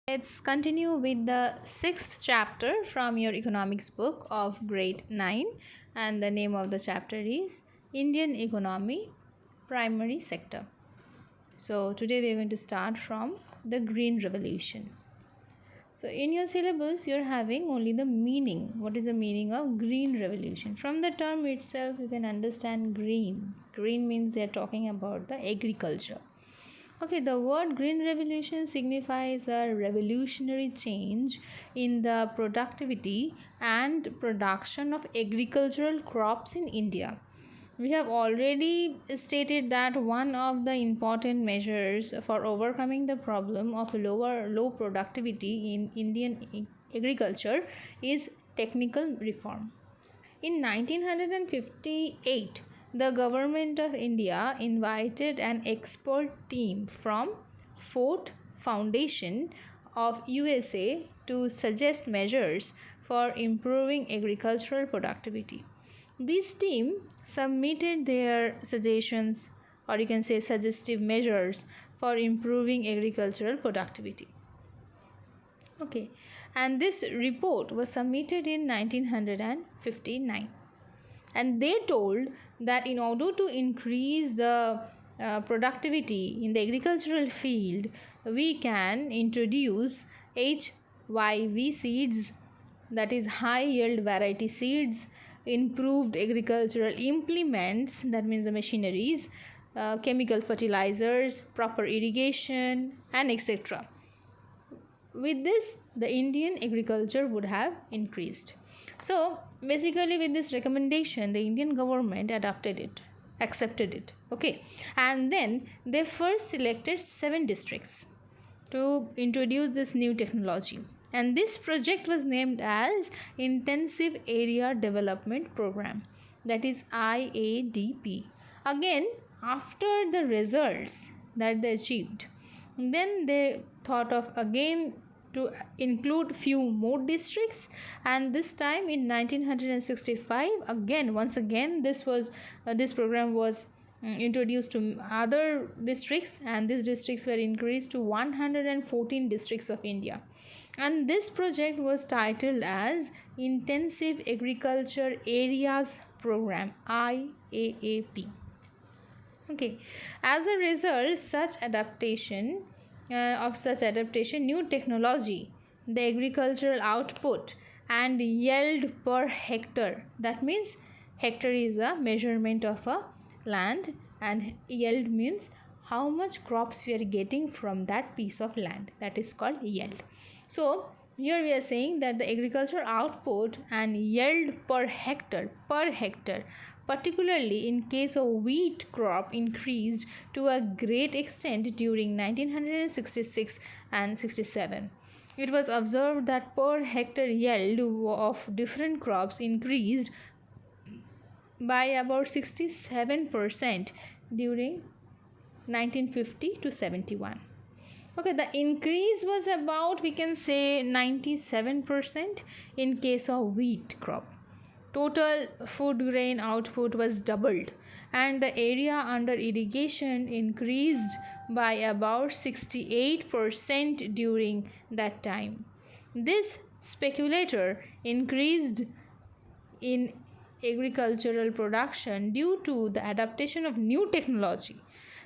Let's continue with the sixth chapter from your economics book of grade 9, and the name of the chapter is Indian Economy Primary Sector. So today we are going to start from the Green Revolution. So in your syllabus you are having only the meaning. What is the meaning of Green Revolution? From the term itself you can understand green. Green means they are talking about the agriculture. Okay, the word green revolution signifies a revolutionary change in the productivity and production of agricultural crops in India. We have already stated that one of the important measures for overcoming the problem of low productivity in Indian agriculture is technical reform. In 1958, the government of India invited an expert team from Ford Foundation of USA to suggest measures for improving agricultural productivity. This team submitted their suggestions, or you can say suggestive measures, for improving agricultural productivity. Okay, and this report was submitted in 1959, and they told that in order to increase the productivity in the agricultural field, we can introduce HYV seeds, that is high yield variety seeds, improved agricultural implements, that means the machineries, chemical fertilizers, proper irrigation, and etc. With this, the Indian agriculture would have increased. So basically with this recommendation, the Indian government accepted it. Okay, and then they first selected 7 districts to introduce this new technology, and this project was named as Intensive Area Development Program, that is IADP. Again, after the results that they achieved, then they thought of again to include few more districts, and this time in 1965, once again this program was introduced to other districts, and these districts were increased to 114 districts of India, and this project was titled as Intensive Agriculture Areas Program, IAAP. Okay, as a result of such adaptation, new technology, the agricultural output and yield per hectare, that means hectare is a measurement of a land and yield means how much crops we are getting from that piece of land, that is called yield. So here we are saying that the agricultural output and yield per hectare, particularly in case of wheat crop, increased to a great extent during 1966 and 67. It was observed that per hectare yield of different crops increased by about 67% during 1950 to 71. Okay, the increase was about, we can say, 97% in case of wheat crop. Total food grain output was doubled, and the area under irrigation increased by about 68% during that time. This speculator increased in agricultural production due to the adaptation of new technology.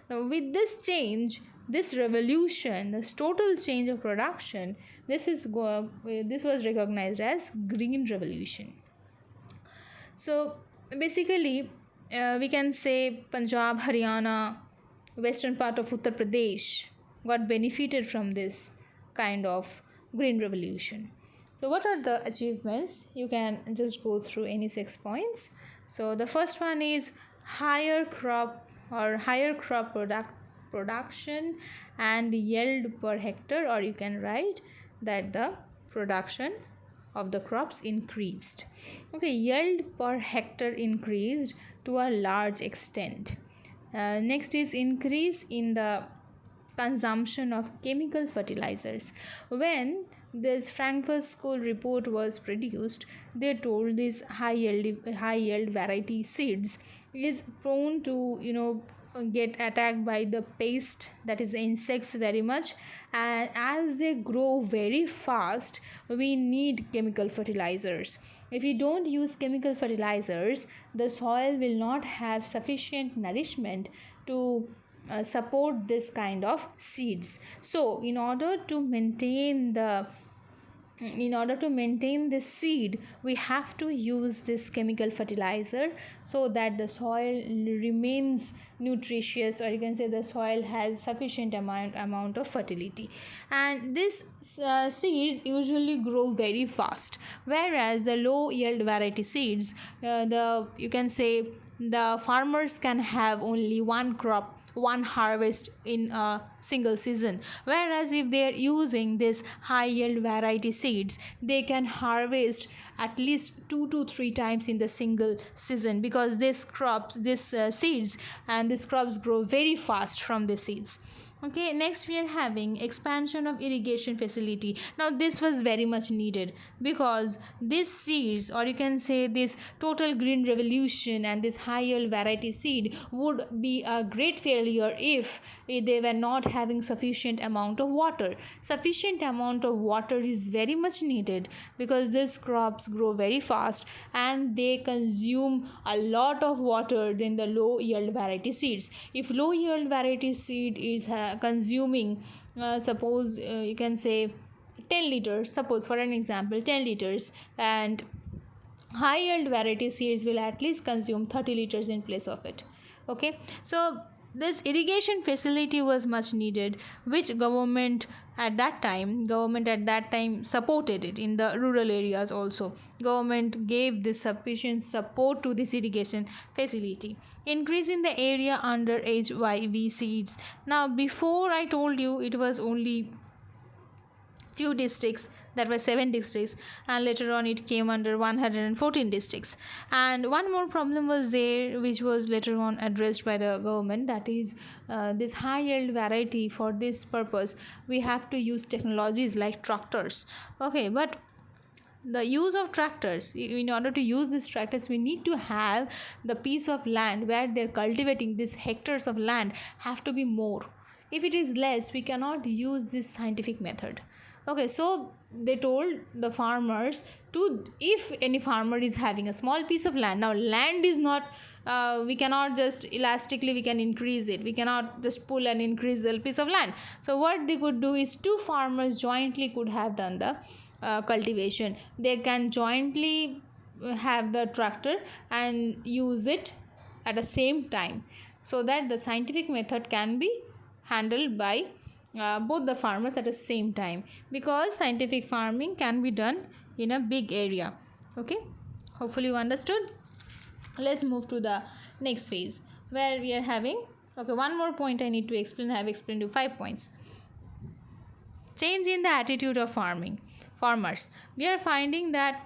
Now, with this change, this revolution, this total change of production, this was recognized as Green Revolution. So basically, we can say Punjab, Haryana, western part of Uttar Pradesh got benefited from this kind of green revolution. So what are the achievements? You can just go through any 6 points. So the first one is higher crop production and yield per hectare, or you can write that the production of the crops increased. Okay, yield per hectare increased to a large extent. Next is increase in the consumption of chemical fertilizers. When this Frankfurt School report was produced, they told these high yield variety seeds is prone to get attacked by the pest, that is the insects, very much, and as they grow very fast we need chemical fertilizers. If we don't use chemical fertilizers, the soil will not have sufficient nourishment to support this kind of seeds. So in order to maintain this seed, we have to use this chemical fertilizer so that the soil remains nutritious, or you can say the soil has sufficient amount of fertility. And this seeds usually grow very fast, whereas the low yield variety seeds, the you can say the farmers can have only one crop, one harvest in a single season, whereas if they are using this high yield variety seeds, they can harvest at least 2 to 3 times in the single season, because this seeds and these crops grow very fast from the seeds. Okay, next we are having expansion of irrigation facility. Now this was very much needed, because these seeds, or you can say this total green revolution and this high yield variety seed, would be a great failure if they were not having sufficient amount of water. Sufficient amount of water is very much needed, because these crops grow very fast and they consume a lot of water than the low yield variety seeds. If low yield variety seed is consuming suppose you can say 10 liters, suppose for an example 10 liters, and high yield variety seeds will at least consume 30 liters in place of it. Okay, so this irrigation facility was much needed, which government at that time supported it. In the rural areas also, government gave this sufficient support to this irrigation facility. Increasing the area under HYV seeds. Now before I told you it was only few districts, that were 7 districts, and later on it came under 114 districts. And one more problem was there, which was later on addressed by the government, that is this high yield variety. For this purpose we have to use technologies like tractors. Okay, but the use of tractors, in order to use these tractors we need to have the piece of land where they're cultivating, these hectares of land have to be more. If it is less, we cannot use this scientific method. Okay, so they told the farmers to, if any farmer is having a small piece of land, now land is not we cannot just elastically we can increase it, we cannot just pull and increase a piece of land. So what they could do is, two farmers jointly could have done the cultivation. They can jointly have the tractor and use it at the same time, so that the scientific method can be handled by both the farmers at the same time, because scientific farming can be done in a big area. Okay, hopefully you understood. Let's move to the next phase, where we are having, okay, one more point I need to explain. I have explained you 5 points. Change in the attitude of farmers. We are finding that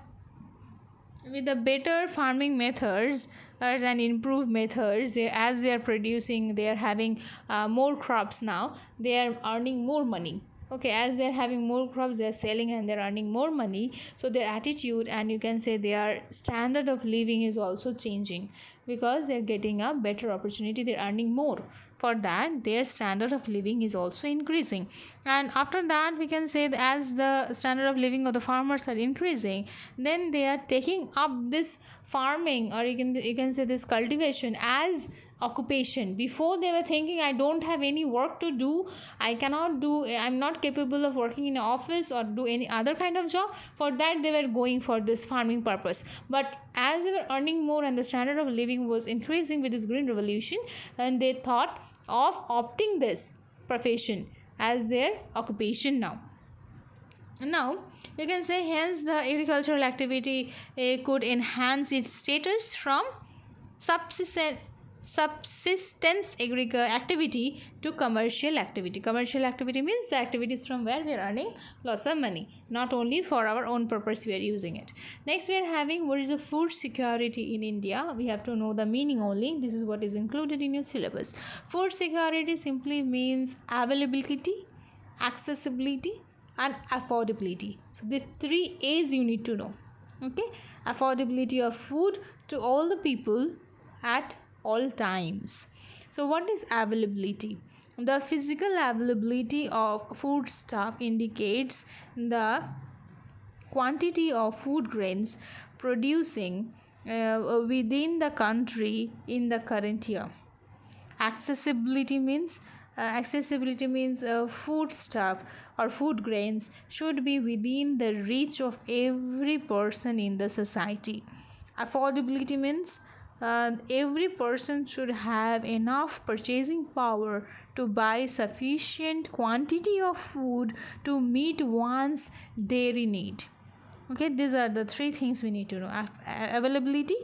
with the better farming methods and improved methods, as they are producing, they are having more crops. Now they are earning more money. Okay, as they are having more crops, they are selling and they are earning more money. So their attitude, and you can say their standard of living, is also changing, because they are getting a better opportunity, they are earning more. For that, their standard of living is also increasing. And after that, we can say that as the standard of living of the farmers are increasing, then they are taking up this farming, or you can say this cultivation, as occupation. Before they were thinking, I don't have any work to do, I'm not capable of working in an office or do any other kind of job. For that they were going for this farming purpose. But as they were earning more and the standard of living was increasing with this green revolution, and they thought of opting this profession as their occupation. Now you can say, hence the agricultural activity could enhance its status from subsistence activity to commercial activity. Commercial activity means the activities from where we are earning lots of money, not only for our own purpose we are using it. Next we are having, what is the food security in India? We have to know the meaning only. This is what is included in your syllabus. Food security simply means availability, accessibility and affordability. So these 3 A's you need to know. Okay, affordability of food to all the people at all times. So what is availability? The physical availability of foodstuff indicates the quantity of food grains producing within the country in the current year. Accessibility means food stuff or food grains should be within the reach of every person in the society. Affordability means every person should have enough purchasing power to buy sufficient quantity of food to meet one's daily need. Okay, these are the three things we need to know: availability,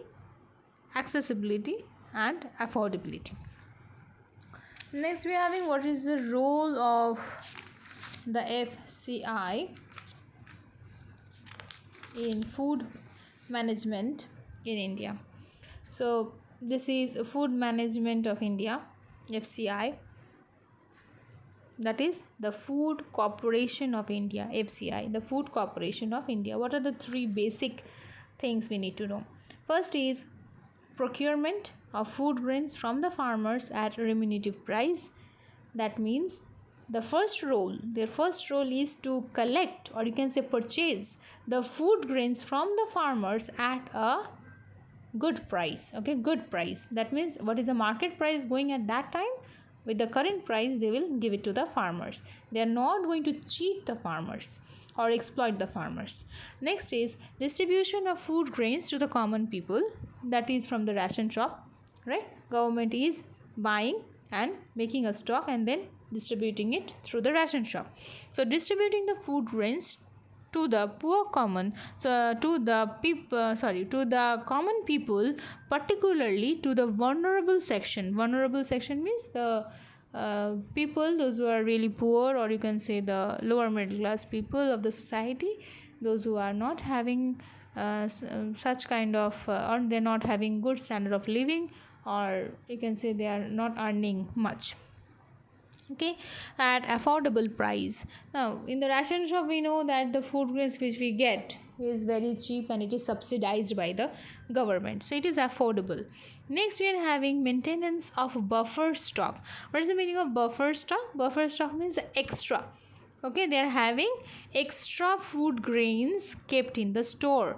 accessibility, and affordability. Next, we are having what is the role of the FCI in food management in India. So this is Food Management of India, FCI. That is the Food Corporation of India, FCI, the Food Corporation of India. What are the three basic things we need to know? First is procurement of food grains from the farmers at remunerative price. That means their first role is to collect, or you can say purchase, the food grains from the farmers at a good price. Okay, good price. That means what is the market price going at that time? With the current price, they will give it to the farmers. They are not going to cheat the farmers or exploit the farmers. Next is distribution of food grains to the common people. That is from the ration shop, right? Government is buying and making a stock and then distributing it through the ration shop. So distributing the food grains to the common people, particularly to the vulnerable section. Vulnerable section means the people, those who are really poor, or you can say the lower middle class people of the society, those who are not having such kind of or they're not having good standard of living, or you can say they are not earning much. Okay, at affordable price. Now in the ration shop, we know that the food grains which we get is very cheap and it is subsidized by the government, so it is affordable. Next, we are having maintenance of buffer stock. What is the meaning of buffer stock? Buffer stock means extra. Okay, they are having extra food grains kept in the store.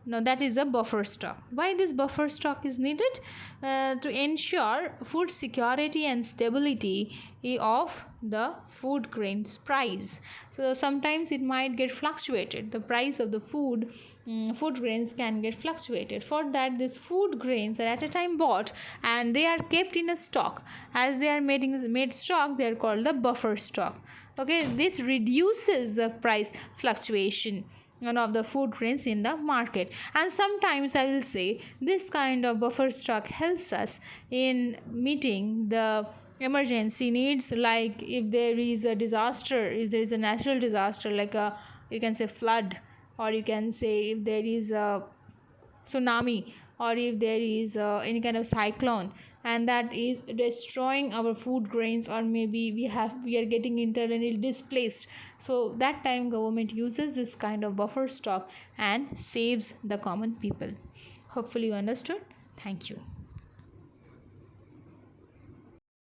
Now that is a buffer stock. Why this buffer stock is needed? To ensure food security and stability of the food grains price. So sometimes it might get fluctuated. The price of the food grains can get fluctuated. For that, these food grains are at a time bought and they are kept in a stock. As they are made stock, they are called the buffer stock. Okay, this reduces the price fluctuation of the food grains in the market. And sometimes I will say this kind of buffer stock helps us in meeting the emergency needs, like if there is a disaster, if there is a natural disaster like a, you can say, flood, or you can say if there is a tsunami, or if there is any kind of cyclone and that is destroying our food grains, or maybe we are getting internally displaced, so that time government uses this kind of buffer stock and saves the common people. Hopefully you understood. Thank you.